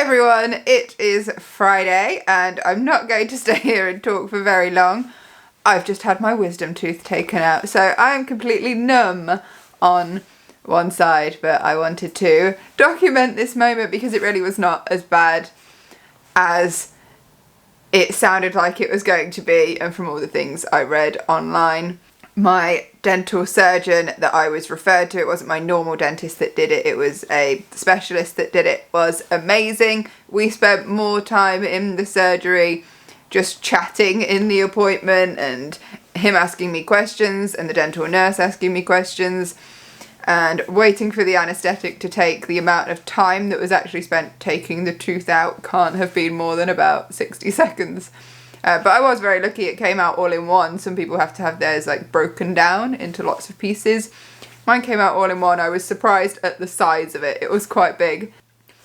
everyone, it is Friday and I'm not going to stay here and talk for very long. I've just had my wisdom tooth taken out, so I am completely numb on one side, but I wanted to document this moment because it really was not as bad as it sounded like it was going to be, and from all the things I read online. My dental surgeon that I was referred to, it wasn't my normal dentist that did it, it was a specialist that did it, was amazing. We spent more time in the surgery just chatting in the appointment and him asking me questions and the dental nurse asking me questions and waiting for the anaesthetic to take. The amount of time that was actually spent taking the tooth out can't have been more than about 60 seconds. But I was very lucky, it came out all in one. Some people have to have theirs like broken down into lots of pieces. Mine came out all in one. I was surprised at the size of it. It was quite big.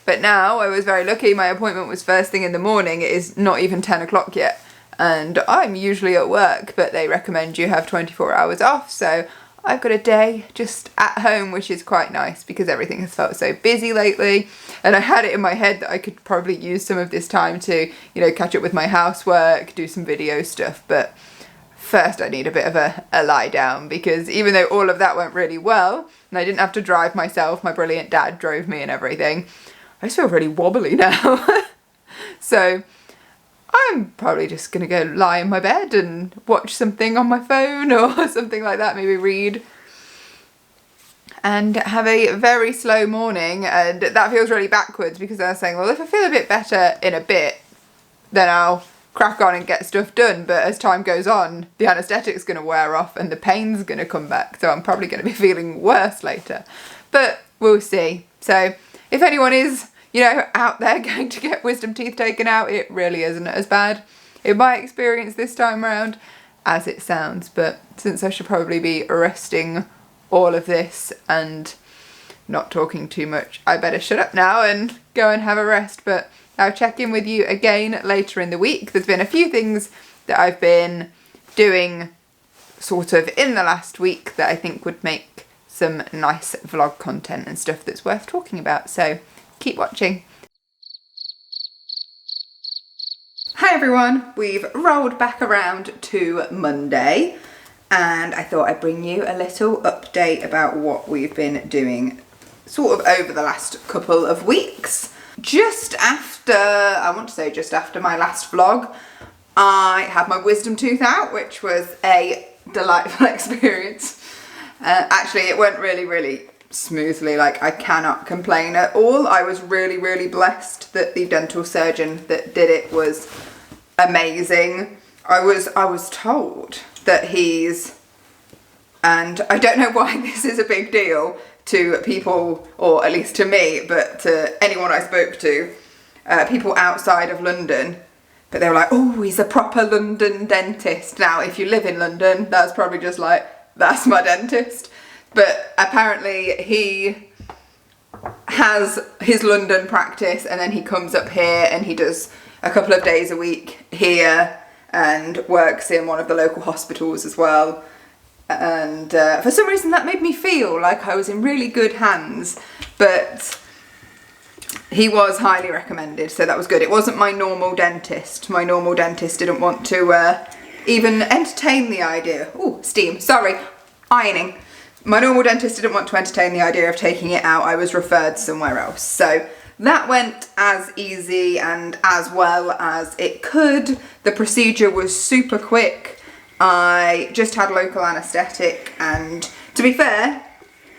But now I was very lucky. My appointment was first thing in the morning. It is not even 10 o'clock yet. And I'm usually at work, but they recommend you have 24 hours off. So I've got a day just at home, which is quite nice because everything has felt so busy lately. And I had it in my head that I could probably use some of this time to, you know, catch up with my housework, do some video stuff. But first I need a bit of a lie down, because even though all of that went really well and I didn't have to drive myself, my brilliant dad drove me and everything, I just feel really wobbly now. So I'm probably just going to go lie in my bed and watch something on my phone or something like that, maybe read, and have a very slow morning. And that feels really backwards because I was saying, well, if I feel a bit better in a bit, then I'll crack on and get stuff done. But as time goes on, the anaesthetic's going to wear off and the pain's going to come back. So I'm probably going to be feeling worse later. But we'll see. So if anyone is, you know, out there going to get wisdom teeth taken out, it really isn't as bad in my experience this time around as it sounds. But since I should probably be arresting all of this and not talking too much, I better shut up now and go and have a rest. But I'll check in with you again later in the week. There's been a few things that I've been doing sort of in the last week that I think would make some nice vlog content and stuff that's worth talking about. So keep watching. Hi everyone, we've rolled back around to Monday and I thought I'd bring you a little update about what we've been doing sort of over the last couple of weeks. Just after my last vlog, I had my wisdom tooth out, which was a delightful experience. Actually, it went really smoothly, like I cannot complain at all. I was really blessed that the dental surgeon that did it was amazing. I was told that he's, and I don't know why this is a big deal to people, or at least to me, but to anyone I spoke to, people outside of London, but they were like, oh, he's a proper London dentist. Now, if you live in London, that's probably just like, that's my dentist. But apparently he has his London practice and then he comes up here and he does a couple of days a week here and works in one of the local hospitals as well. And for some reason that made me feel like I was in really good hands, but he was highly recommended, so that was good. It wasn't my normal dentist. My normal dentist didn't want to even entertain the idea. Oh, steam, sorry, ironing. My normal dentist didn't want to entertain the idea of taking it out. I was referred somewhere else. So that went as easy and as well as it could. The procedure was super quick. I just had local anaesthetic, and to be fair,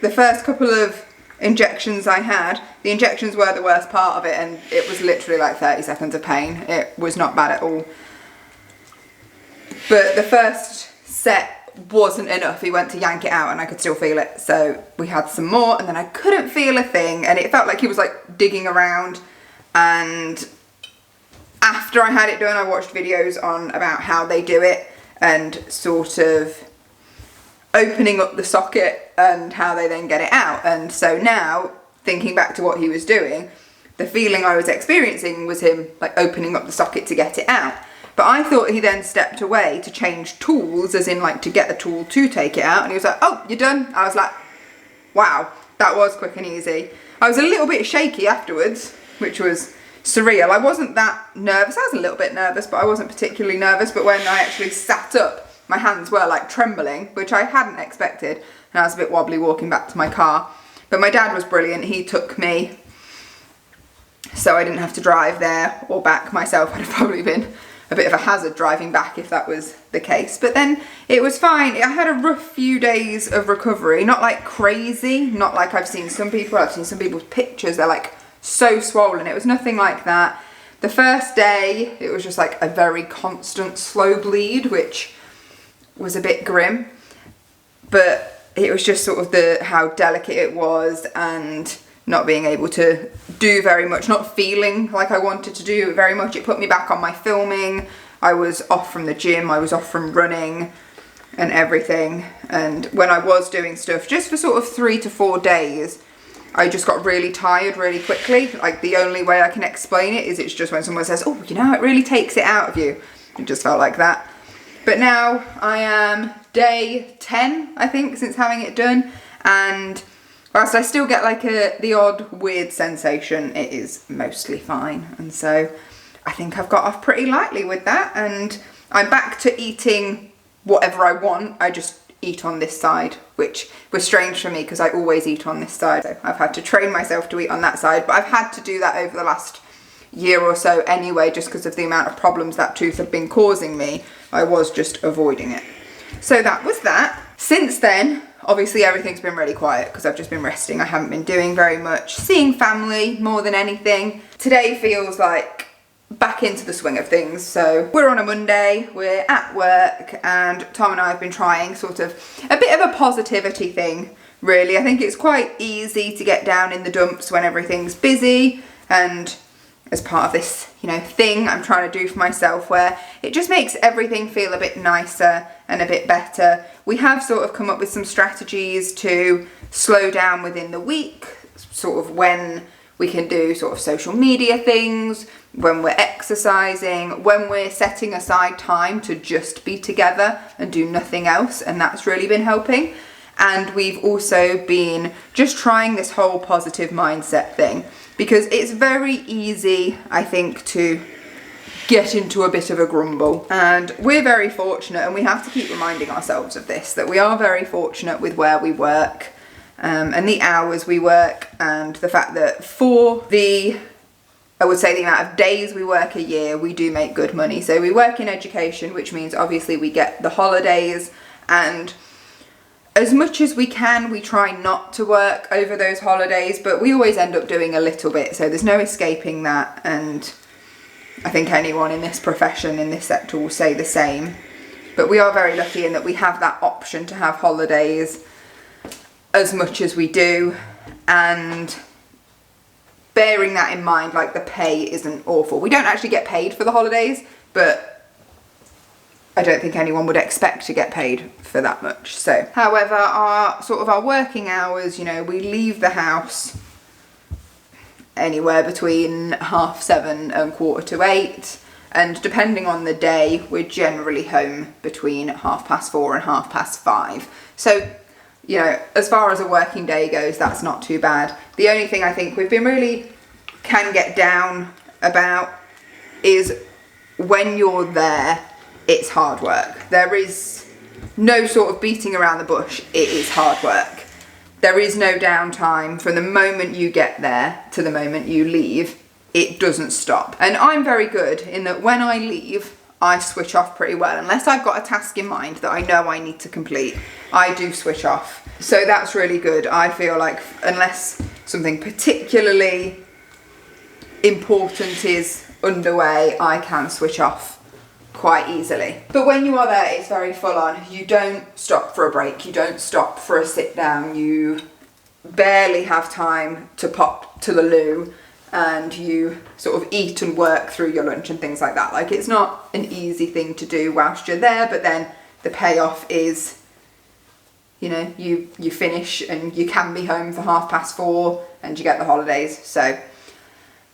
the first couple of injections I had, the injections were the worst part of it, and it was literally like 30 seconds of pain. It was not bad at all. But the first set wasn't enough. He went to yank it out and I could still feel it, so we had some more and then I couldn't feel a thing, and it felt like he was like digging around. And after I had it done, I watched videos on about how they do it and sort of opening up the socket and how they then get it out. And so now, thinking back to what he was doing, the feeling I was experiencing was him like opening up the socket to get it out. But I thought he then stepped away to change tools, as in like to get the tool to take it out. And he was like, oh, you're done? I was like, wow, that was quick and easy. I was a little bit shaky afterwards, which was surreal. I wasn't that nervous. I was a little bit nervous, but I wasn't particularly nervous. But when I actually sat up, my hands were like trembling, which I hadn't expected. And I was a bit wobbly walking back to my car. But my dad was brilliant. He took me, so I didn't have to drive there or back myself. I'd have probably been a bit of a hazard driving back if that was the case. But then it was fine. I had a rough few days of recovery, not like crazy, not like I've seen some people's pictures, they're like so swollen. It was nothing like that. The first day, it was just like a very constant slow bleed, which was a bit grim, but it was just sort of how delicate it was and not being able to do very much, not feeling like I wanted to do very much. It put me back on my filming. I was off from the gym, I was off from running and everything. And when I was doing stuff, just for sort of 3 to 4 days, I just got really tired really quickly. Like the only way I can explain it is it's just when someone says, oh, you know, it really takes it out of you. It just felt like that. But now I am day 10, I think, since having it done. And whilst I still get like the odd weird sensation, it is mostly fine. And so I think I've got off pretty lightly with that. And I'm back to eating whatever I want. I just eat on this side, which was strange for me because I always eat on this side. So I've had to train myself to eat on that side, but I've had to do that over the last year or so anyway, just because of the amount of problems that tooth have been causing me. I was just avoiding it. So that was that. Since then, obviously everything's been really quiet because I've just been resting. I haven't been doing very much, seeing family more than anything. Today feels like back into the swing of things. So we're on a Monday, we're at work, and Tom and I have been trying sort of a bit of a positivity thing, really. I think it's quite easy to get down in the dumps when everything's busy, and as part of this, you know, thing I'm trying to do for myself where it just makes everything feel a bit nicer and a bit better. We have sort of come up with some strategies to slow down within the week, sort of when we can do sort of social media things, when we're exercising, when we're setting aside time to just be together and do nothing else, and that's really been helping. And we've also been just trying this whole positive mindset thing, because it's very easy, I think, to get into a bit of a grumble. And we're very fortunate, and we have to keep reminding ourselves of this, that we are very fortunate with where we work and the hours we work, and the fact that for I would say the amount of days we work a year, we do make good money. So we work in education, which means obviously we get the holidays, and as much as we can, we try not to work over those holidays, but we always end up doing a little bit, so there's no escaping that. And I think anyone in this profession, in this sector, will say the same. But we are very lucky in that we have that option to have holidays as much as we do, and bearing that in mind, like the pay isn't awful. We don't actually get paid for the holidays, but I don't think anyone would expect to get paid for that much. So, however, our working hours, you know, we leave the house anywhere between 7:30 and 7:45, and depending on the day, we're generally home between 4:30 and 5:30. So, you know, as far as a working day goes, that's not too bad. The only thing I think we've been really can get down about is when you're there, it's hard work. There is no sort of beating around the bush. It is hard work. There is no downtime from the moment you get there to the moment you leave. It doesn't stop. And I'm very good in that when I leave, I switch off pretty well. Unless I've got a task in mind that I know I need to complete, I do switch off. So that's really good. I feel like unless something particularly important is underway, I can switch off quite easily. But when you are there, it's very full on. You don't stop for a break. You don't stop for a sit down. You barely have time to pop to the loo, and you sort of eat and work through your lunch and things like that. Like, it's not an easy thing to do whilst you're there, but then the payoff is, you know, you finish and you can be home for 4:30 and you get the holidays. So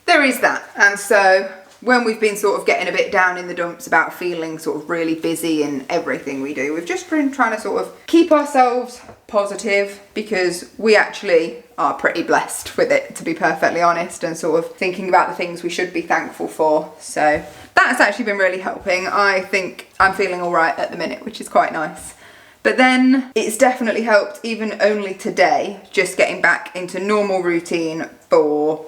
there is that. And so when we've been sort of getting a bit down in the dumps about feeling sort of really busy in everything we do, we've just been trying to sort of keep ourselves positive, because we actually are pretty blessed with it, to be perfectly honest, and sort of thinking about the things we should be thankful for. So that's actually been really helping. I think I'm feeling all right at the minute, which is quite nice. But then it's definitely helped, even only today, just getting back into normal routine for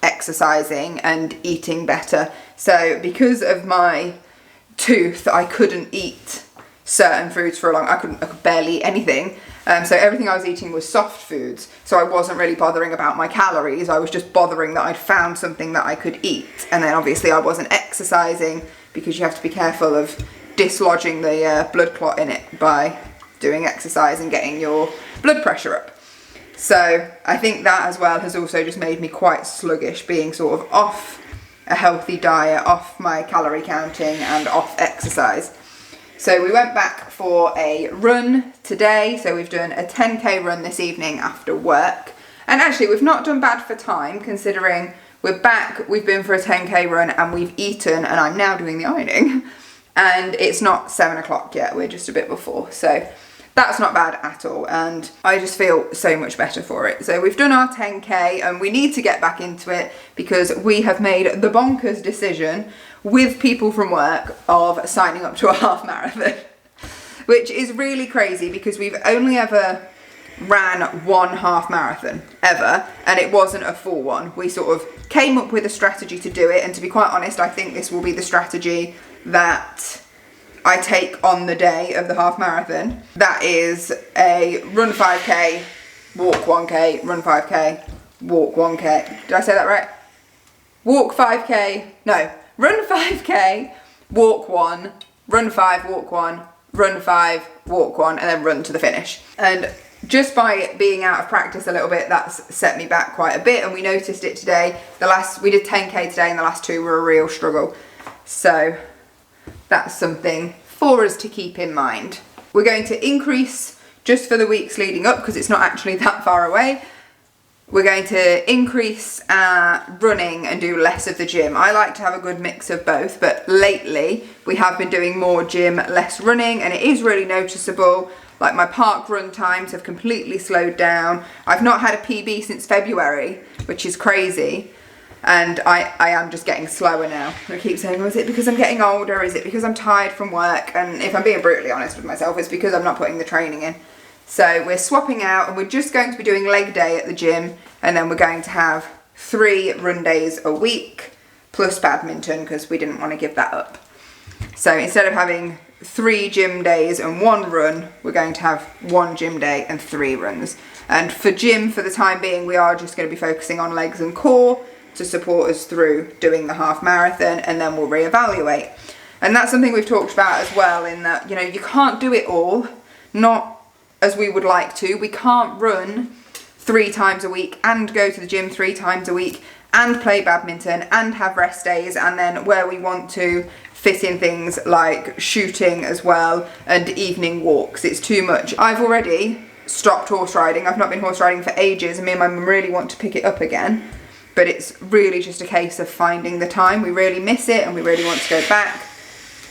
exercising and eating better. So because of my tooth, I couldn't eat certain foods for a long, I could barely eat anything. So everything I was eating was soft foods. So I wasn't really bothering about my calories. I was just bothering that I'd found something that I could eat. And then obviously I wasn't exercising, because you have to be careful of dislodging the blood clot in it by doing exercise and getting your blood pressure up. So I think that as well has also just made me quite sluggish, being sort of off a healthy diet, off my calorie counting and off exercise. So we went back for a run today. So we've done a 10k run this evening after work. And actually we've not done bad for time, considering we're back, we've been for a 10k run and we've eaten, and I'm now doing the ironing. And it's not 7 o'clock yet, we're just a bit before. So that's not bad at all, and I just feel so much better for it. So we've done our 10k and we need to get back into it, because we have made the bonkers decision with people from work of signing up to a half marathon, which is really crazy, because we've only ever ran one half marathon ever, and it wasn't a full one. We sort of came up with a strategy to do it, and to be quite honest, I think this will be the strategy that I take on the day of the half marathon. That is a run 5k, walk 1k, run 5k, walk 1k. Did I say that right? Walk 5k, no, run 5k, walk 1, run 5, walk 1, run 5, walk 1, and then run to the finish. And just by being out of practice a little bit, that's set me back quite a bit, and we noticed it today. We did 10k today, and the last two were a real struggle. So that's something for us to keep in mind. We're going to increase, just for the weeks leading up, because it's not actually that far away, we're going to increase our running and do less of the gym. I like to have a good mix of both, but lately we have been doing more gym, less running, and it is really noticeable. Like, my park run times have completely slowed down. I've not had a PB since February, which is crazy. And I am just getting slower now. I keep saying, is it because I'm getting older? Is it because I'm tired from work? And if I'm being brutally honest with myself, it's because I'm not putting the training in. So we're swapping out, and we're just going to be doing leg day at the gym, and then we're going to have 3 run days a week plus badminton, because we didn't want to give that up. So instead of having 3 gym days and 1 run, we're going to have 1 gym day and 3 runs. And for gym, for the time being, we are just going to be focusing on legs and core to support us through doing the half marathon, and then we'll reevaluate. And that's something we've talked about as well, in that, you know, you can't do it all, not as we would like to. We can't run 3 times a week and go to the gym 3 times a week and play badminton and have rest days, and then where we want to fit in things like shooting as well and evening walks. It's too much. I've already stopped horse riding. I've not been horse riding for ages, and me and my mum really want to pick it up again. But it's really just a case of finding the time. We really miss it and we really want to go back.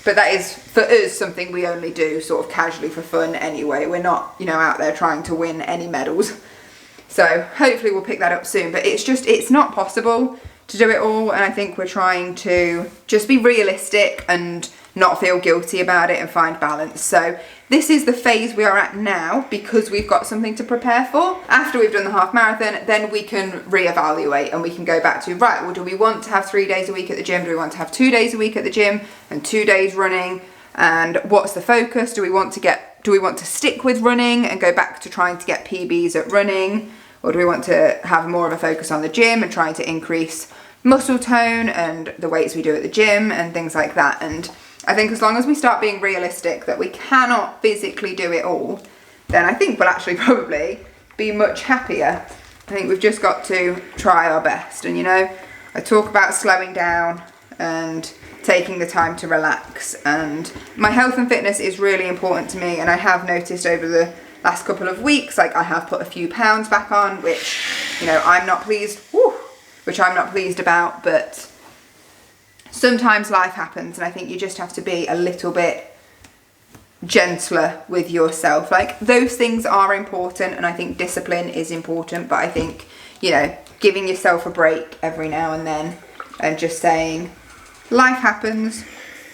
But that is, for us, something we only do sort of casually for fun anyway. We're not, you know, out there trying to win any medals. So hopefully we'll pick that up soon. But it's not possible to do it all. And I think we're trying to just be realistic and not feel guilty about it and find balance. So this is the phase we are at now, because we've got something to prepare for. After we've done the half marathon, then we can reevaluate and we can go back to, right, well, do we want to have 3 days a week at the gym? Do we want to have 2 days a week at the gym and 2 days running? And what's the focus? Do we want to stick with running and go back to trying to get PBs at running? Or do we want to have more of a focus on the gym and trying to increase muscle tone and the weights we do at the gym and things like that? And I think as long as we start being realistic that we cannot physically do it all, then I think we'll actually probably be much happier. I think we've just got to try our best. And, you know, I talk about slowing down and taking the time to relax, and my health and fitness is really important to me. And I have noticed over the last couple of weeks, like, I have put a few pounds back on, which, you know, I'm not pleased about, but sometimes life happens and I think you just have to be a little bit gentler with yourself. Like, those things are important, and I think discipline is important, but I think, you know, giving yourself a break every now and then and just saying life happens,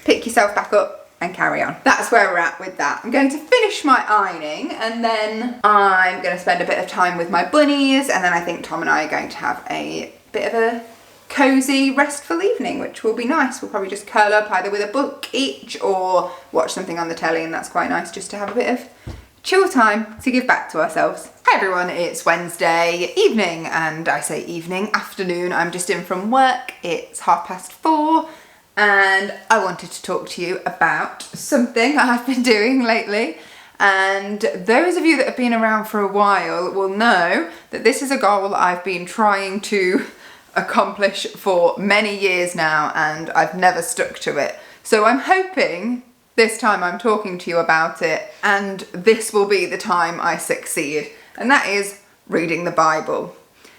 pick yourself back up and carry on. That's where we're at with that. I'm going to finish my ironing and then I'm going to spend a bit of time with my bunnies, and then I think Tom and I are going to have a bit of a cozy, restful evening, which will be nice. We'll probably just curl up either with a book each or watch something on the telly, and that's quite nice just to have a bit of chill time to give back to ourselves. Hi everyone, it's Wednesday evening, and I say evening, afternoon. I'm just in from work. It's 4:30 and I wanted to talk to you about something I've been doing lately. And those of you that have been around for a while will know that this is a goal I've been trying to accomplish for many years now, and I've never stuck to it. So I'm hoping this time I'm talking to you about it and this will be the time I succeed, and that is reading the Bible.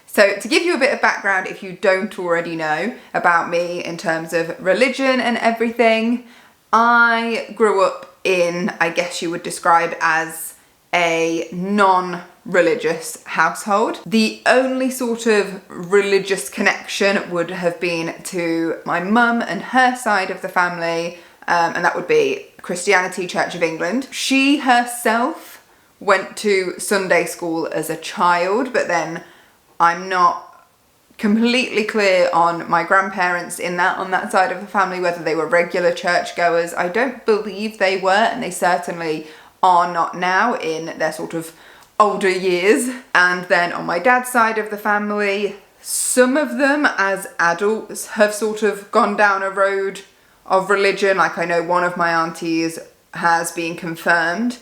So to give you a bit of background, if you don't already know about me in terms of religion and everything, I grew up in, I guess you would describe as a non-religious household. The only sort of religious connection would have been to my mum and her side of the family, and that would be Christianity, Church of England. She herself went to Sunday school as a child, but then I'm not completely clear on my grandparents on that side of the family, whether they were regular churchgoers. I don't believe they were, and they certainly are not now in their sort of older years. And then on my dad's side of the family, some of them as adults have sort of gone down a road of religion. Like, I know one of my aunties has been confirmed.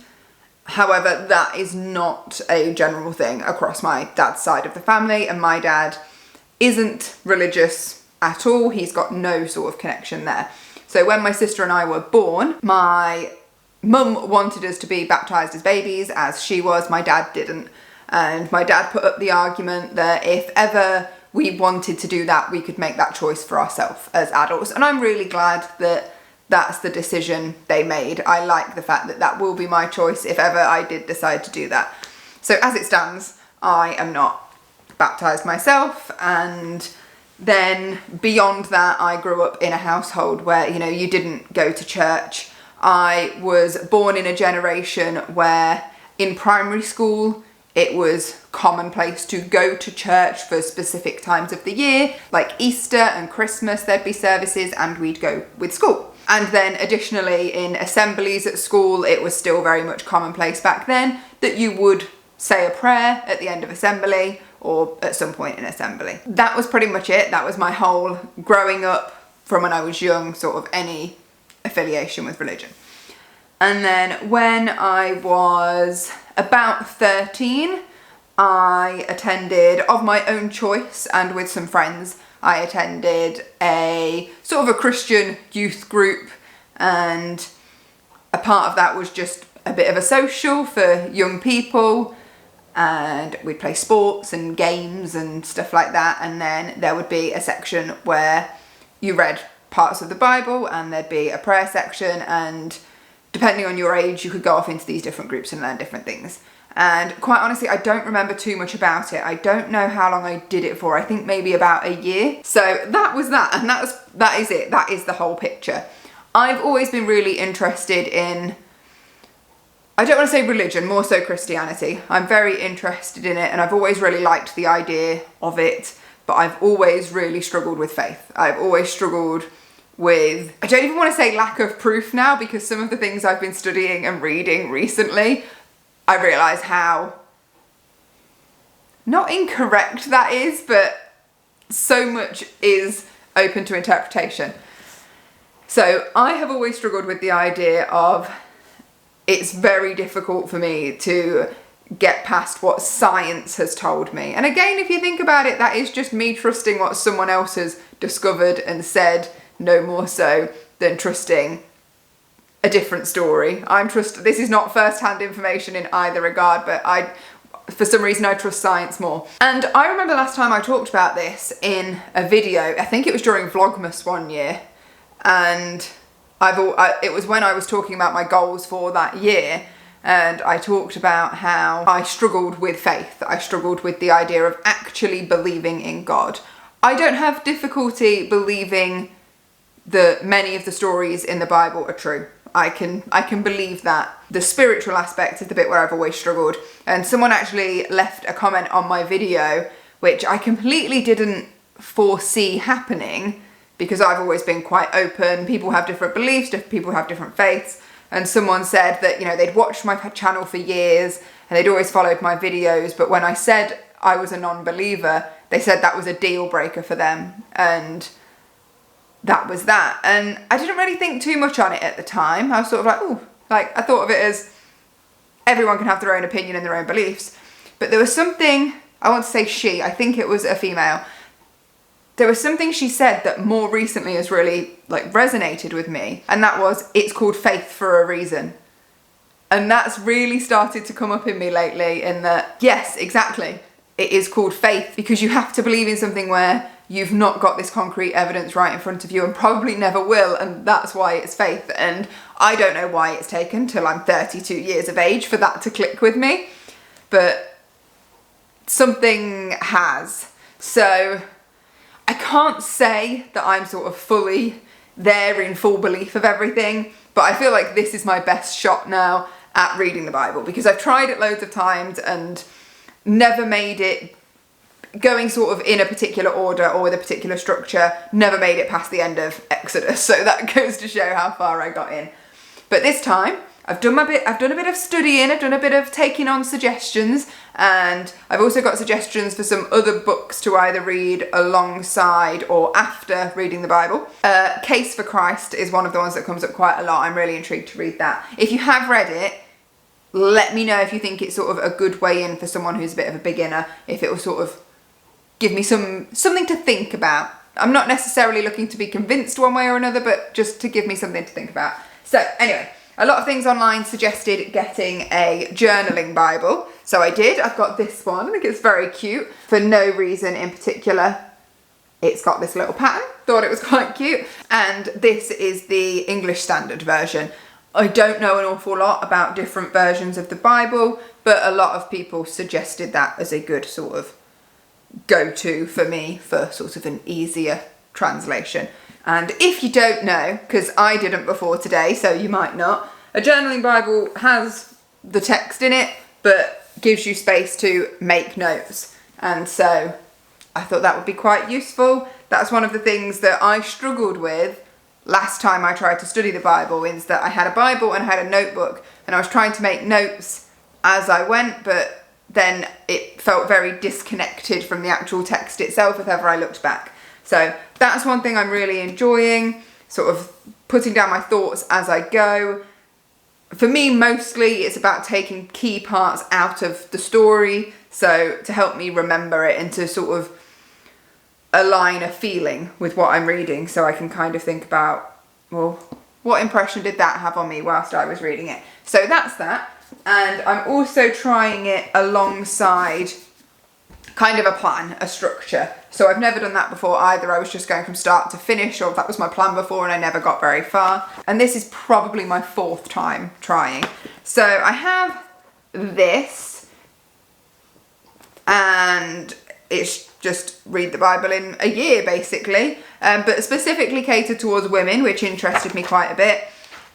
However, that is not a general thing across my dad's side of the family, and my dad isn't religious at all. He's got no sort of connection there. So when my sister and I were born, my mum wanted us to be baptised as babies, as she was. My dad didn't. And my dad put up the argument that if ever we wanted to do that, we could make that choice for ourselves as adults. And I'm really glad that that's the decision they made. I like the fact that that will be my choice if ever I did decide to do that. So as it stands, I am not baptised myself. And then beyond that, I grew up in a household where, you know, you didn't go to church. I was born in a generation where in primary school, it was commonplace to go to church for specific times of the year, like Easter and Christmas, there'd be services and we'd go with school. And then additionally in assemblies at school, it was still very much commonplace back then that you would say a prayer at the end of assembly or at some point in assembly. That was pretty much it. That was my whole growing up from when I was young, sort of any affiliation with religion. And then when I was about 13, I attended, of my own choice and with some friends, I attended a sort of a Christian youth group, and a part of that was just a bit of a social for young people, and we'd play sports and games and stuff like that, and then there would be a section where you read parts of the Bible and there'd be a prayer section, and depending on your age you could go off into these different groups and learn different things. And quite honestly, I don't remember too much about it. I don't know how long I did it for. I think maybe about a year. So that was that, and that is it. That is the whole picture. I've always been really interested in, I don't want to say religion, more so Christianity. I'm very interested in it, and I've always really liked the idea of it, but I've always really struggled with faith. I've always struggled with, I don't even want to say lack of proof now, because some of the things I've been studying and reading recently, I realise how not incorrect that is, but so much is open to interpretation. So I have always struggled with the idea of, it's very difficult for me to get past what science has told me. And again, if you think about it, that is just me trusting what someone else has discovered and said, no more so than trusting a different story. This is not first-hand information in either regard, but for some reason I trust science more. And I remember last time I talked about this in a video, I think it was during Vlogmas one year, And it was when I was talking about my goals for that year, and I talked about how I struggled with faith. I struggled with the idea of actually believing in God. I don't have difficulty believing that many of the stories in the Bible are true. I can believe that. The spiritual aspect is the bit where I've always struggled. And someone actually left a comment on my video, which I completely didn't foresee happening, because I've always been quite open. People have different beliefs, people have different faiths. And someone said that, they'd watched my channel for years and they'd always followed my videos, but when I said I was a non-believer, they said that was a deal breaker for them. And that was that. And I didn't really think too much on it at the time. I was sort of like, oh, I thought of it as everyone can have their own opinion and their own beliefs. But there was something, I want to say she, I think it was a female. There was something she said that more recently has really resonated with me. And that was, it's called faith for a reason. And that's really started to come up in me lately, in that, yes, exactly. It is called faith because you have to believe in something where you've not got this concrete evidence right in front of you and probably never will, and that's why it's faith. And I don't know why it's taken till I'm 32 years of age for that to click with me, but something has. So I can't say that I'm sort of fully there in full belief of everything, but I feel like this is my best shot now at reading the Bible, because I've tried it loads of times and never made it going sort of in a particular order or with a particular structure, never made it past the end of Exodus. So that goes to show how far I got in. But this time I've done a bit of studying, I've done a bit of taking on suggestions, and I've also got suggestions for some other books to either read alongside or after reading the Bible. Case for Christ is one of the ones that comes up quite a lot. I'm really intrigued to read that. If you have read it, let me know if you think it's sort of a good way in for someone who's a bit of a beginner, if it will sort of give me something to think about. I'm not necessarily looking to be convinced one way or another, but just to give me something to think about. So anyway, a lot of things online suggested getting a journaling Bible. So I did. I've got this one. I think it's very cute. For no reason in particular, it's got this little pattern. Thought it was quite cute. And this is the English Standard Version. I don't know an awful lot about different versions of the Bible, but a lot of people suggested that as a good sort of go-to for me for sort of an easier translation. And if you don't know, because I didn't before today, so you might not, a journaling Bible has the text in it, but gives you space to make notes. And so I thought that would be quite useful. That's one of the things that I struggled with last time I tried to study the Bible, is that I had a Bible and I had a notebook, and I was trying to make notes as I went, but then it felt very disconnected from the actual text itself if ever I looked back. So that's one thing I'm really enjoying, sort of putting down my thoughts as I go. For me, mostly it's about taking key parts out of the story, so to help me remember it and to sort of align a feeling with what I'm reading, so I can kind of think about, well, what impression did that have on me whilst I was reading it? So that's that. And I'm also trying it alongside kind of a plan, a structure. So I've never done that before either. I was just going from start to finish, or that was my plan before and I never got very far. And this is probably my 4th time trying. So I have this, and it's just read the Bible in a year basically, but specifically catered towards women, which interested me quite a bit.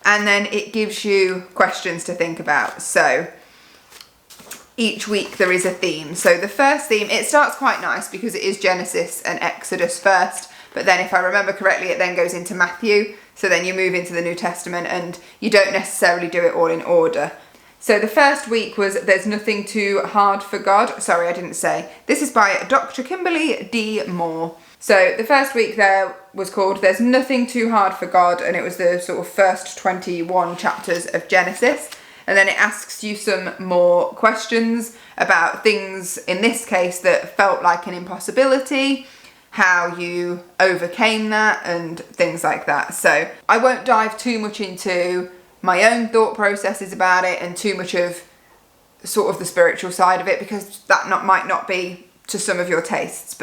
And then it gives you questions to think about. So each week there is a theme. So the first theme, it starts quite nice because it is Genesis and Exodus first, but then if I remember correctly, it then goes into Matthew. So then you move into the New Testament and you don't necessarily do it all in order. So the first week was There's Nothing Too Hard for God. Sorry, I didn't say. This is by Dr. Kimberly D. Moore. So the first week there was called There's Nothing Too Hard for God, and it was the sort of first 21 chapters of Genesis. And then it asks you some more questions about things, in this case, that felt like an impossibility, how you overcame that, and things like that. So I won't dive too much into my own thought processes about it and too much of sort of the spiritual side of it, because that might not be to some of your tastes.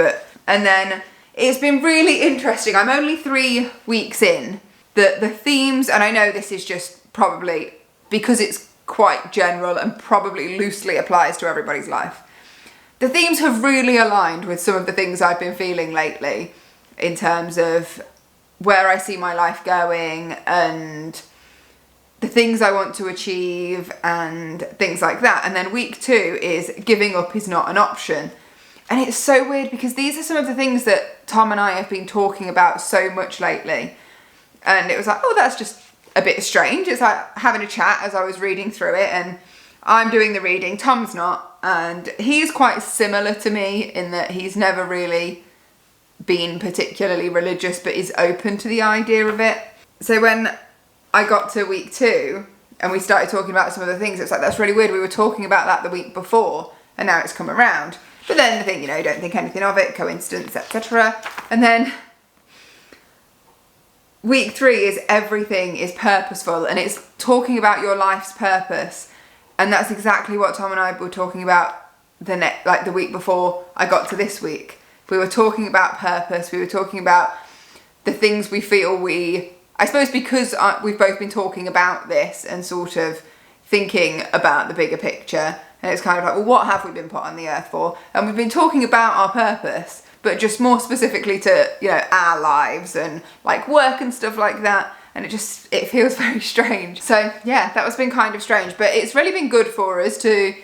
And then it's been really interesting. I'm only 3 weeks in, the themes, and I know this is just probably because it's quite general and probably loosely applies to everybody's life. The themes have really aligned with some of the things I've been feeling lately in terms of where I see my life going and the things I want to achieve and things like that. And then week 2 is giving up is not an option. And it's so weird because these are some of the things that Tom and I have been talking about so much lately. And it was like, oh, that's just a bit strange. It's like having a chat as I was reading through it, and I'm doing the reading, Tom's not. And he's quite similar to me in that he's never really been particularly religious, but is open to the idea of it. So when I got to week 2 and we started talking about some of the things, it's like, that's really weird. We were talking about that the week before and now it's come around. But then the thing, you know, don't think anything of it, coincidence, etc. And then week 3 is everything is purposeful, and it's talking about your life's purpose. And that's exactly what Tom and I were talking about the week before I got to this week. We were talking about purpose. We were talking about the things we feel I suppose because we've both been talking about this and sort of thinking about the bigger picture. And it's kind of like, well, what have we been put on the earth for? And we've been talking about our purpose, but just more specifically to, you know, our lives and like work and stuff like that. And it feels very strange. So yeah, that has been kind of strange, but it's really been good for us to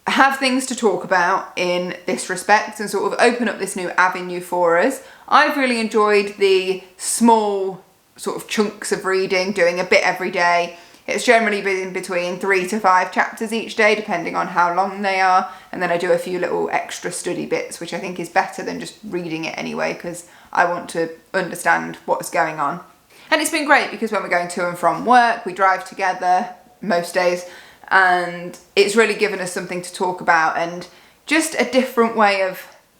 have things to talk about in this respect and sort of open up this new avenue for us. I've really enjoyed the small sort of chunks of reading, doing a bit every day. It's generally been between 3 to 5 chapters each day, depending on how long they are. And then I do a few little extra study bits, which I think is better than just reading it anyway, because I want to understand what's going on. And it's been great because when we're going to and from work, we drive together most days, and it's really given us something to talk about and just a different way of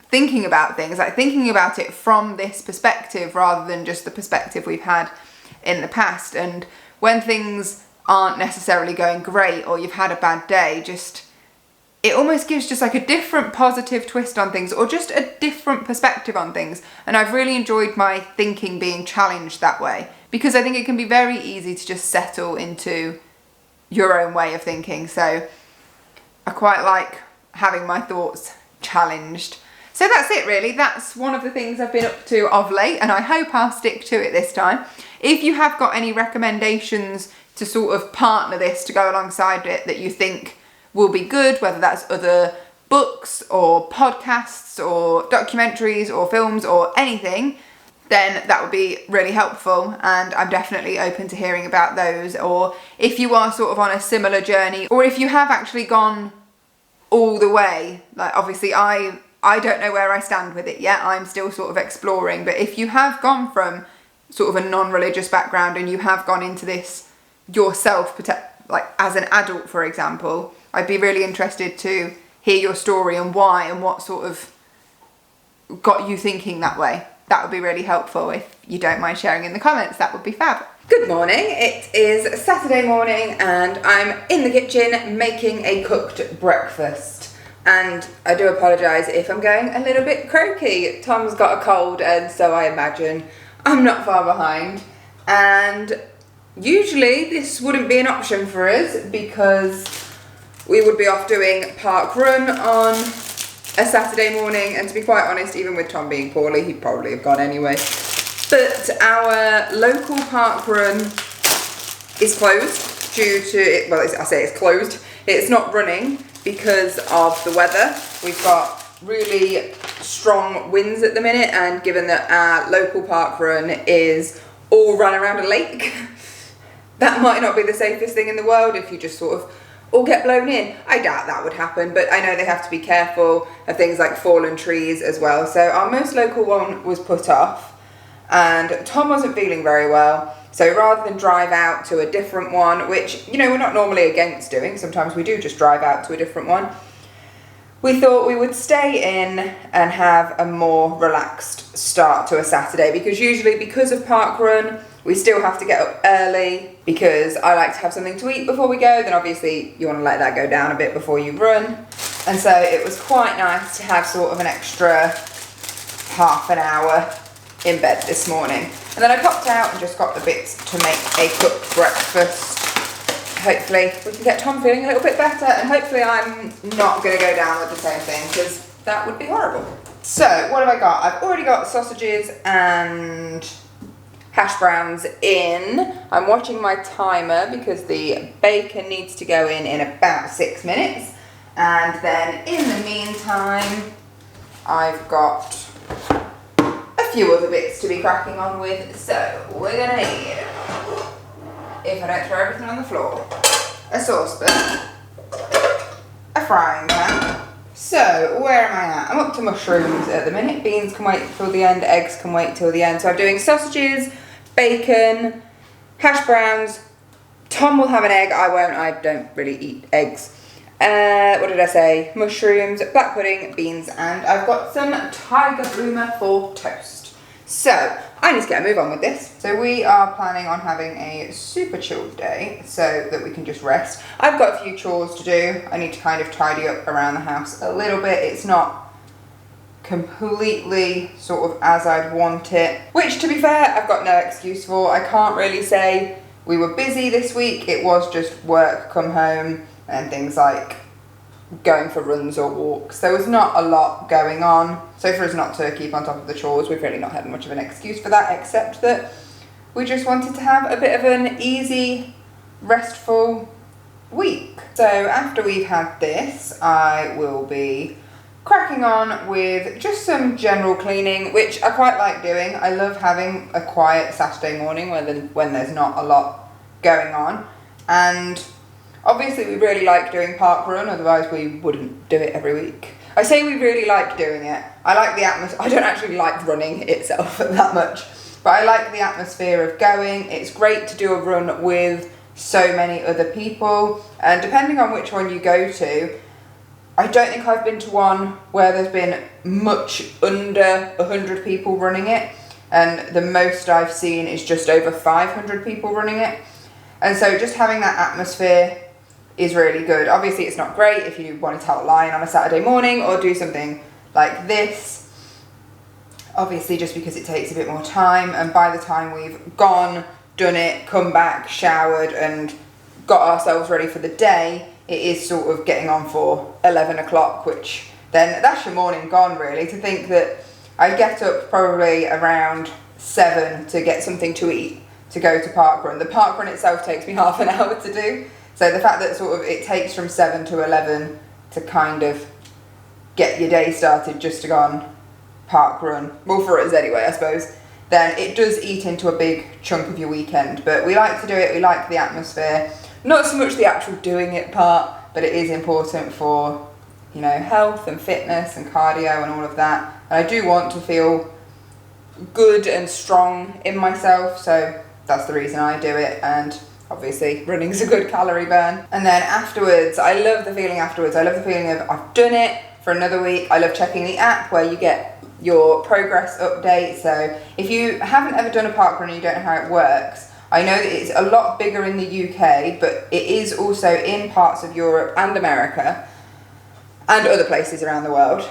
thinking about things, like thinking about it from this perspective rather than just the perspective we've had in the past. And when things aren't necessarily going great or you've had a bad day, it almost gives just like a different positive twist on things or just a different perspective on things. And I've really enjoyed my thinking being challenged that way, because I think it can be very easy to just settle into your own way of thinking. So I quite like having my thoughts challenged. So that's it really. That's one of the things I've been up to of late, and I hope I'll stick to it this time. If you have got any recommendations to sort of partner this to go alongside it that you think will be good, whether that's other books or podcasts or documentaries or films or anything, then that would be really helpful, and I'm definitely open to hearing about those. Or if you are sort of on a similar journey, or if you have actually gone all the way, like obviously I don't know where I stand with it yet, I'm still sort of exploring, but if you have gone from sort of a non-religious background and you have gone into this yourself, like as an adult for example, I'd be really interested to hear your story and why and what sort of got you thinking that way. That would be really helpful. If you don't mind sharing in the comments, that would be fab. Good morning, it is Saturday morning and I'm in the kitchen making a cooked breakfast. And I do apologise if I'm going a little bit croaky. Tom's got a cold, and so I imagine I'm not far behind. And usually this wouldn't be an option for us because we would be off doing park run on a Saturday morning, and to be quite honest, even with Tom being poorly, he'd probably have gone anyway. But our local park run is closed due to, well, I say it's closed, it's not running because of the weather. We've got really strong winds at the minute, and given that our local park run is all run around a lake, that might not be the safest thing in the world if you just sort of all get blown in. I doubt that would happen, but I know they have to be careful of things like fallen trees as well. So our most local one was put off, and Tom wasn't feeling very well. So rather than drive out to a different one, which, you know, we're not normally against doing, sometimes we do just drive out to a different one, we thought we would stay in and have a more relaxed start to a Saturday, because usually because of park run, we still have to get up early because I like to have something to eat before we go. Then obviously you want to let that go down a bit before you run. And so it was quite nice to have sort of an extra half an hour in bed this morning. And then I popped out and just got the bits to make a cooked breakfast. Hopefully we can get Tom feeling a little bit better, and hopefully I'm not going to go down with the same thing, because that would be horrible. So what have I got? I've already got sausages and hash browns in. I'm watching my timer because the bacon needs to go in about 6 minutes. And then in the meantime, I've got a few other bits to be cracking on with. So we're gonna need, if I don't throw everything on the floor, a saucepan, a frying pan. So where am I at? I'm up to mushrooms at the minute. Beans can wait till the end, eggs can wait till the end. So I'm doing sausages, bacon, hash browns. Tom will have an egg, I won't, I don't really eat eggs. What did I say? Mushrooms, black pudding, beans, and I've got some tiger bloomer for toast. So I need to get a move on with this. So we are planning on having a super chilled day so that we can just rest. I've got a few chores to do. I need to kind of tidy up around the house a little bit. It's not completely sort of as I'd want it, which to be fair, I've got no excuse for. I can't really say we were busy this week. It was just work, come home, and things like going for runs or walks. There was not a lot going on. So for us not to keep on top of the chores, we've really not had much of an excuse for that, except that we just wanted to have a bit of an easy, restful week. So after we've had this, I will be cracking on with just some general cleaning, which I quite like doing. I love having a quiet Saturday morning when there's not a lot going on. And obviously we really like doing park run, otherwise we wouldn't do it every week. I say we really like doing it. I like the atmosphere. I don't actually like running itself that much, but I like the atmosphere of going. It's great to do a run with so many other people, and depending on which one you go to, I don't think I've been to one where there's been much under 100 people running it, and the most I've seen is just over 500 people running it. And so just having that atmosphere is really good. Obviously it's not great if you want to tell a line on a Saturday morning or do something like this, obviously just because it takes a bit more time, and by the time we've gone, done it, come back, showered and got ourselves ready for the day, it is sort of getting on for 11 o'clock, which then that's your morning gone really. To think that I get up probably around 7 to get something to eat to go to park run. The park run itself takes me half an hour to do. So the fact that sort of it takes from 7 to 11 to kind of get your day started just to go on park run, well for us anyway I suppose, then it does eat into a big chunk of your weekend. But we like to do it, we like the atmosphere, not so much the actual doing it part, but it is important for, you know, health and fitness and cardio and all of that. And I do want to feel good and strong in myself, so that's the reason I do it. And obviously running's a good calorie burn. And then afterwards, I love the feeling afterwards. I love the feeling of I've done it for another week. I love checking the app where you get your progress update. So if you haven't ever done a park run and you don't know how it works, I know that it's a lot bigger in the UK, but it is also in parts of Europe and America and other places around the world.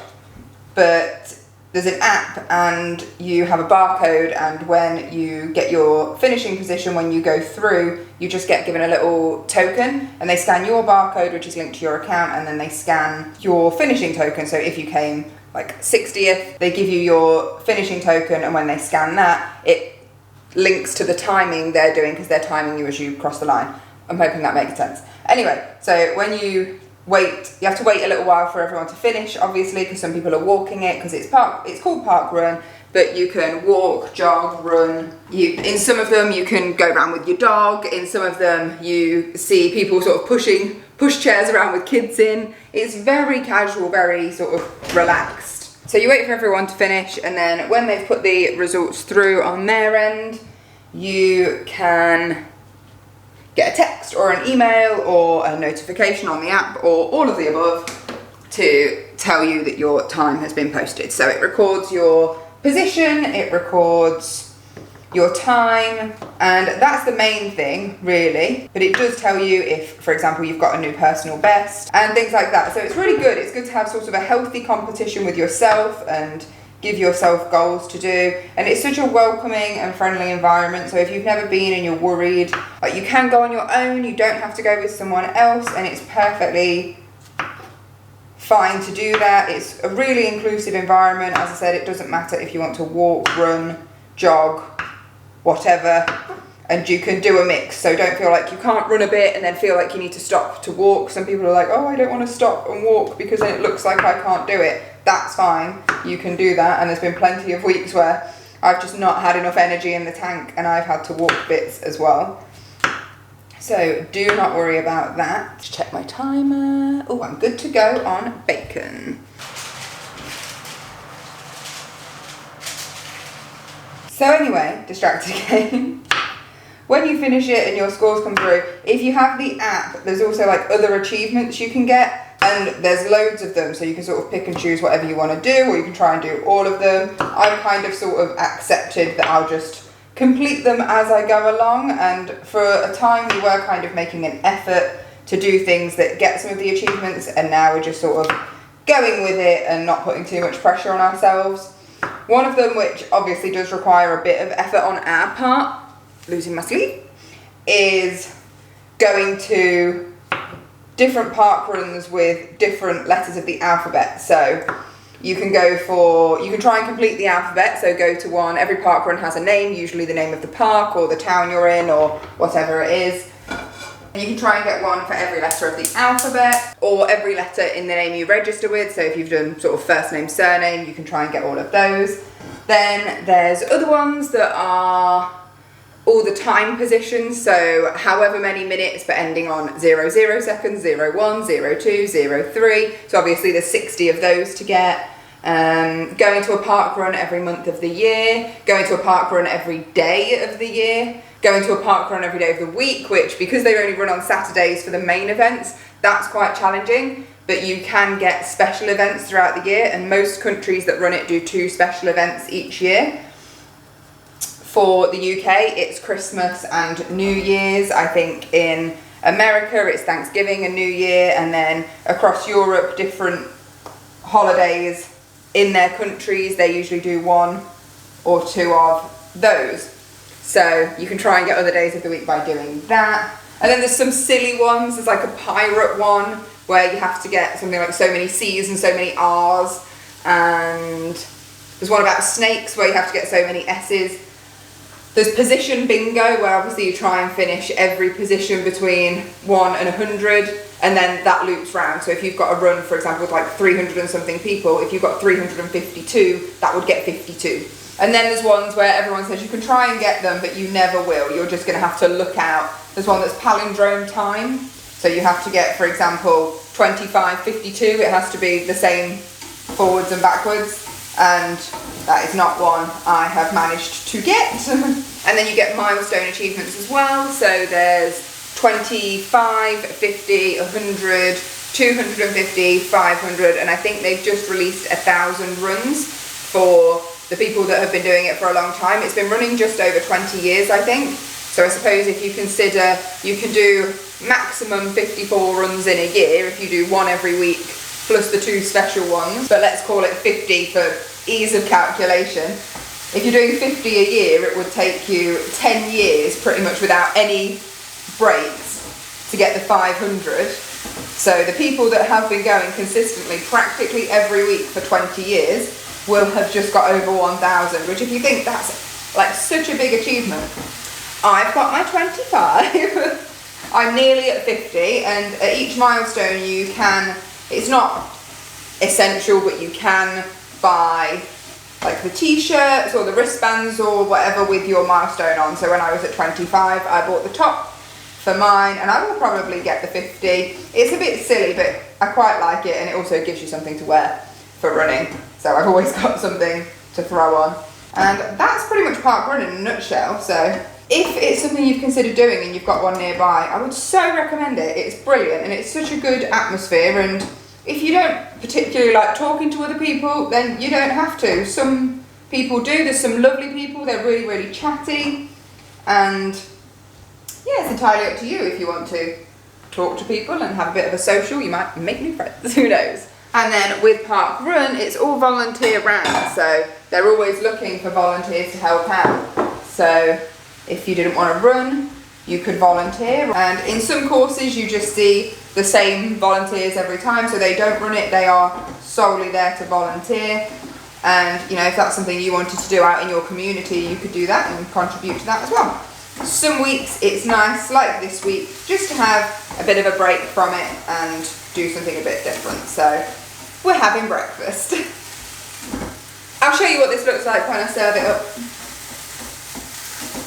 But there's an app and you have a barcode, and when you get your finishing position, when you go through, you just get given a little token and they scan your barcode, which is linked to your account, and then they scan your finishing token. So if you came like 60th, they give you your finishing token, and when they scan that, it links to the timing they're doing because they're timing you as you cross the line. I'm hoping that makes sense. Anyway, so when you wait, you have to wait a little while for everyone to finish, obviously, because some people are walking it because it's called park run, but you can walk, jog, run. In some of them you can go around with your dog. In some of them you see people sort of push chairs around with kids in. It's very casual, very sort of relaxed. So you wait for everyone to finish, and then when they've put the results through on their end, you can get a text or an email or a notification on the app or all of the above to tell you that your time has been posted. So it records your position, it records your time, and that's the main thing really. But it does tell you if, for example, you've got a new personal best and things like that. So it's really good. It's good to have sort of a healthy competition with yourself, and give yourself goals to do, and it's such a welcoming and friendly environment. So if you've never been and you're worried, like, you can go on your own, you don't have to go with someone else, and it's perfectly fine to do that. It's a really inclusive environment. As I said, it doesn't matter if you want to walk, run, jog, whatever, and you can do a mix. So don't feel like you can't run a bit and then feel like you need to stop to walk. Some people are like, oh, I don't want to stop and walk because then it looks like I can't do it. That's fine, you can do that, and there's been plenty of weeks where I've just not had enough energy in the tank and I've had to walk bits as well. So do not worry about that. Just check my timer. Oh, I'm good to go on bacon. So anyway, distracted again. When you finish it and your scores come through, if you have the app, there's also like other achievements you can get, and there's loads of them, so you can sort of pick and choose whatever you want to do, or you can try and do all of them. I've kind of sort of accepted that I'll just complete them as I go along, and for a time we were kind of making an effort to do things that get some of the achievements, and now we're just sort of going with it and not putting too much pressure on ourselves. One of them, which obviously does require a bit of effort on our part, losing my sleeve, is going to different park runs with different letters of the alphabet. So you can try and complete the alphabet, so go to one, every park run has a name, usually the name of the park or the town you're in or whatever it is. And you can try and get one for every letter of the alphabet or every letter in the name you register with. So if you've done sort of first name, surname, you can try and get all of those. Then there's other ones that are all the time positions, so however many minutes but ending on 00 seconds, 01, 02, 03. So obviously there's 60 of those to get. Going to a park run every month of the year, going to a park run every day of the year, going to a park run every day of the week, which, because they only run on Saturdays for the main events, that's quite challenging. But you can get special events throughout the year, and most countries that run it do 2 special events each year. For the UK, it's Christmas and New Year's. I think in America, it's Thanksgiving and New Year, and then across Europe, different holidays in their countries, they usually do 1 or 2 of those. So you can try and get other days of the week by doing that. And then there's some silly ones. There's like a pirate one where you have to get something like so many C's and so many R's. And there's one about snakes where you have to get so many S's. There's position bingo, where obviously you try and finish every position between 1 and 100, and then that loops round. So if you've got a run, for example, with like 300 and something people, if you've got 352, that would get 52. And then there's ones where everyone says you can try and get them, but you never will. You're just going to have to look out. There's one that's palindrome time. So you have to get, for example, 25:52. It has to be the same forwards and backwards. And that is not one I have managed to get. And then you get milestone achievements as well. So there's 25, 50, 100, 250, 500, and I think they've just released 1,000 runs for the people that have been doing it for a long time. It's been running just over 20 years, I think. So I suppose if you consider you can do maximum 54 runs in a year if you do 1 every week, plus the 2 special ones, but let's call it 50 for ease of calculation. If you're doing 50 a year, it would take you 10 years pretty much without any breaks to get the 500. So the people that have been going consistently practically every week for 20 years will have just got over 1,000, which if you think that's like such a big achievement. I've got my 25. I'm nearly at 50, and at each milestone you can, it's not essential, but you can buy like the t-shirts or the wristbands or whatever with your milestone on. So when I was at 25, I bought the top for mine, and I will probably get the 50. It's a bit silly, but I quite like it, and it also gives you something to wear for running. So I've always got something to throw on. And that's pretty much park run in a nutshell. So if it's something you've considered doing and you've got one nearby, I would so recommend it. It's brilliant, and it's such a good atmosphere. And if you don't particularly like talking to other people, then you don't have to. Some people do. There's some lovely people. They're really, really chatty. And yeah, it's entirely up to you if you want to talk to people and have a bit of a social. You might make new friends. Who knows? And then with Park Run, it's all volunteer ran, so they're always looking for volunteers to help out. So if you didn't want to run, you could volunteer. And in some courses you just see the same volunteers every time, so they don't run it, they are solely there to volunteer. And you know, if that's something you wanted to do out in your community, you could do that and contribute to that as well. Some weeks it's nice, like this week, just to have a bit of a break from it and do something a bit different. So we're having breakfast. I'll show you what this looks like when I serve it up.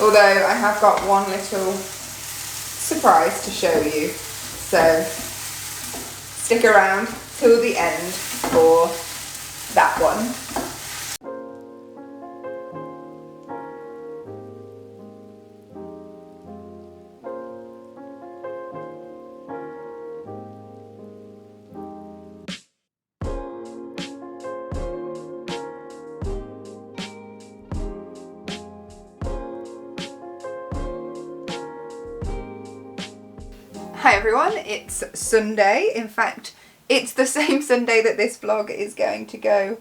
Although I have got one little surprise to show you. So stick around till the end for that one. Hi everyone, it's Sunday. In fact, it's the same Sunday that this vlog is going to go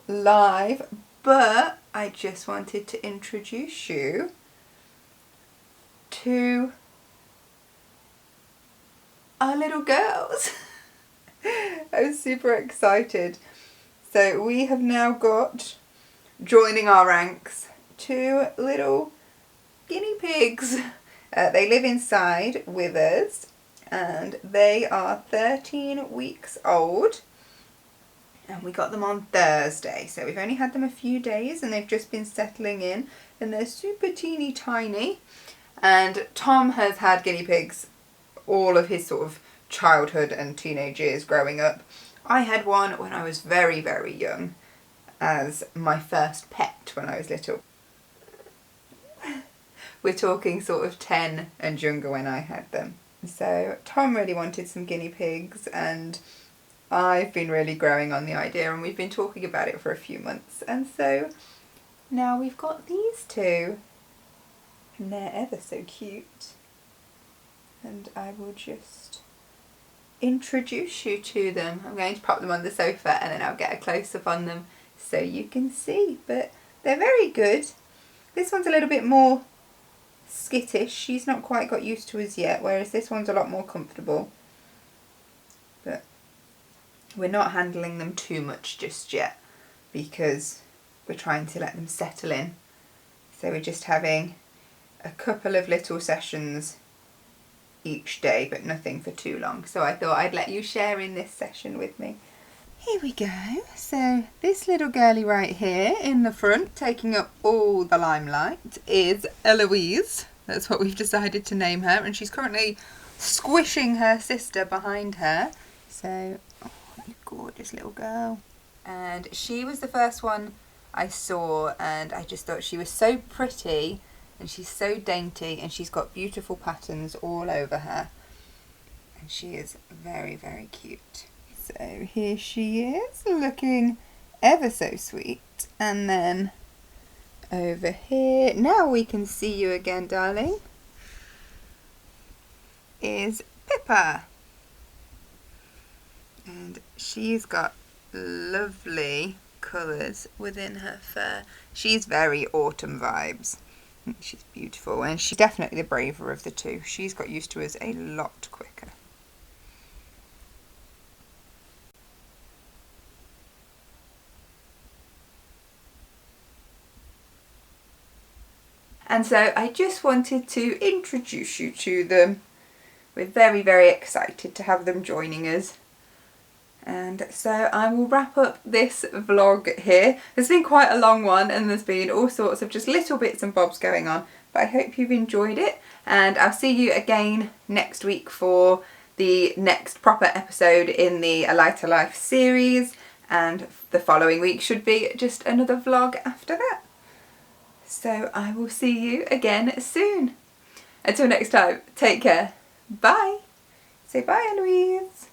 live, but I just wanted to introduce you to our little girls. I was super excited. So we have now got, joining our ranks, 2 little guinea pigs. They live inside with us. And they are 13 weeks old, and we got them on Thursday, so we've only had them a few days and they've just been settling in, and they're super teeny tiny. And Tom has had guinea pigs all of his sort of childhood and teenage years growing up. I had one when I was very, very young as my first pet when I was little. We're talking sort of 10 and younger when I had them. So Tom really wanted some guinea pigs, and I've been really growing on the idea, and we've been talking about it for a few months, and so now we've got these 2, and they're ever so cute. And I will just introduce you to them. I'm going to pop them on the sofa and then I'll get a close-up on them so you can see, but they're very good. This one's a little bit more skittish, she's not quite got used to us yet, whereas this one's a lot more comfortable. But we're not handling them too much just yet because we're trying to let them settle in. So we're just having a couple of little sessions each day, but nothing for too long. So I thought I'd let you share in this session with me. Here we go. So this little girlie right here in the front, taking up all the limelight, is Eloise. That's what we've decided to name her, and she's currently squishing her sister behind her. So, oh, gorgeous little girl. And she was the first one I saw, and I just thought she was so pretty, and she's so dainty, and she's got beautiful patterns all over her. And she is very, very cute. So here she is, looking ever so sweet. And then over here, now we can see you again, darling, is Pippa. And she's got lovely colours within her fur. She's very autumn vibes. She's beautiful, and she's definitely the braver of the 2. She's got used to us a lot quicker. And so I just wanted to introduce you to them. We're very, very excited to have them joining us. And so I will wrap up this vlog here. It's been quite a long one, and there's been all sorts of just little bits and bobs going on. But I hope you've enjoyed it, and I'll see you again next week for the next proper episode in the A Lighter Life series. And the following week should be just another vlog after that. So I will see you again soon. Until next time, take care. Bye. Say bye, Eloise.